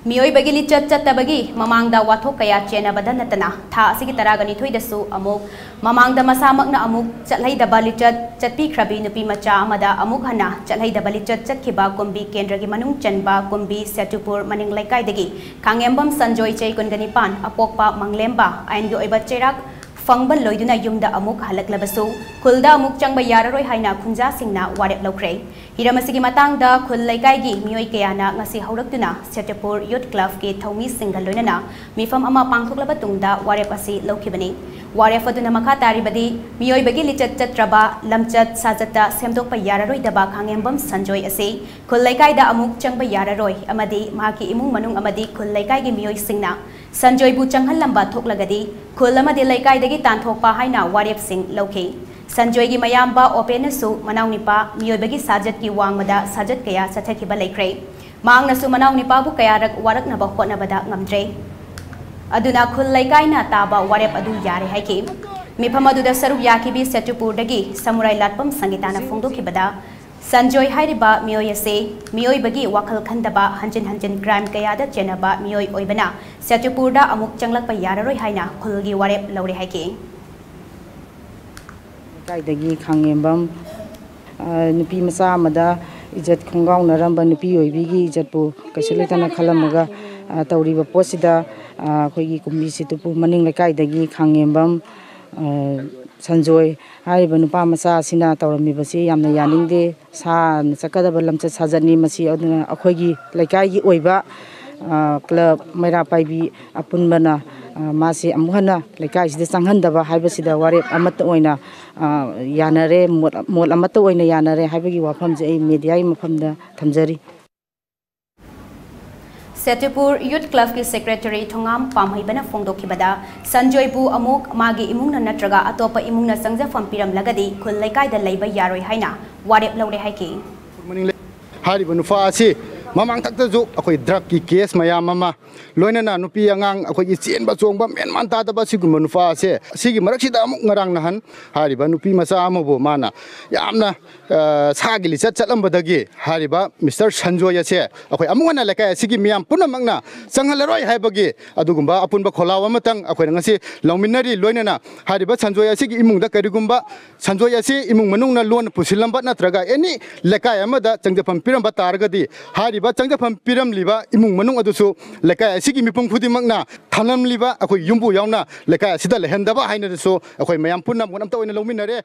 मियोई बगी लिचत चत्तबगी ममांगदा वाथोक कया चेनबदा नतना था असिगी तरागनी थोइदसु अमुक ममांगदा मसामकना अमुक चलहैदबा लिचत चत्पीख्रबी नुपी मचा अमदा अमुक हना चलहैदबा लिचत चत्खिबा कुंबी केंद्रगी मनुंग चनबा कुंबी सेटुपुर मनिंग लैकाइदगी खांगेंबम संजोय चै कुनगनिपान अपोकपा मंगलेंबा आइनगी ओइबा चेराक फंगबन लोइदुना युमदा अमुक हलकलबसु खुलदा अमुक चंगबा याररोय हाइना खुंजा सिंगना वारेप लौख्रे हिरमसिगी मतांगदा खुल लैकाइगी मियोई कयाना ngasi हौरक्तुना सेटपुर यूथ क्लब के थौमी सिंगल लोइनना मिफम अमा पांगथोकलबा तुंगदा वारेप असि लौखिबनी वारेप अदुना मखा तारिबदी मियोई बगी लिचत चत्रबा लमचत साजता सेमदोकपा याररोय दबा खांगेंबम संजोय असि खुल लैकाइदा अमुक चंगबा याररोय अमदी माकी इमुंग मनुंग अमदी खुल लैकाइगी मियोई सिंगना संजोय बु चंगहल लंबा थोकलगदी खुल अमदी लैकाइदगी तांथोकपा हाइना वारेप सिंग लौखि संजोय की मयाम्बा ओपेनसु मनाउनिपा मियोबगी साजत की वांगमदा साजत कया सथखिबा लैख्रे मांगनसु मनाउनिपाबु कयारक वारकनबा होटनबदा ngamdre अदुना खुल लैकाइना ताबा वारेप अदु यारे हाइकि मिफम अदुदा सरुक याखिबी सेटुपुरदगी समुराई लाटपम संगीताना फोंदोखिबदा संजोय हाइरिबा मियोयसे मियोयबगी वाखल खंदबा हंजिन हंजिन क्राइम कयादा चेनबा मियोय ओइबना सेटुपुरदा अमुक चंगलकपा याररोय हाइना खुलगी वारेप लौरे हाइकि कायदगी खांगेंबम नुपी मचा अमदा इज्जत खंगाउनरंबा नुपी ओइबिगी इज्जतपु कैसलेतना खलमगा तौरिबा पोसिदा अखोइगी कुम्बीसितुपु मनिंग लेकाइदगी खांगेंबम संजोय हारिबा नुपा मचा सिना तौरमिबसी यामना यानिंगदे सा चकदबा लमचत साजनी मसी अदुना अखोइगी लेकाइगी ओइबा क्लब मैरा पाइबी अपुनबना मासी अमुहना लेकाइसिदा चंगहनदबा हाइबसिदा वारेप अमत ओइना यानरे मोल अमत ओइना यानरे हाइबगी वाफमजे ए मीडियाई मफमदा थमजरी सेटुपुर यूथ क्लब की सेक्रेटरी थोंगाम पामहैबना फोंदोखिबदा संजोयबु अमुक मागी इमुंगना नत्रगा अतोपा इमुंगना संगजफम पिरमलगदी खुल लैकाइदा लैबा यारोय हाइना वारेप लौरे हाइकि हारिबा नुफा असि ममांग तक्तजु अखोई ड्रग की केस मयाम अमा लोइनना नुपी अंगांग अखोई चेनबा चोंगबा मेनमान तादबा सिगुम नुफा से सिगी मरक्सिदा अमुक ngaraang nahan hariba nupi macha amabu mana yamna sagi licha chatlambadagi hariba Mr. Sanjoy ase akhoi amungana lekai sigi miyam punamakna changhalaroi haibagi adugumba apunba kholaw amatang akhoi ngasi lawminari loinana hariba Sanjoy asigi imungda karigumba Sanjoy ase imung manungna lon pusilamba natraga any lekai amada changjapam piramba targadi hariba changjapam piram liba imung manung adusu lekai asigi mipum khudimakna thanam liba akhoi yumbu yauna lekai asida lehendaba haina so akhoi mayam punam gonam ta oina lawminare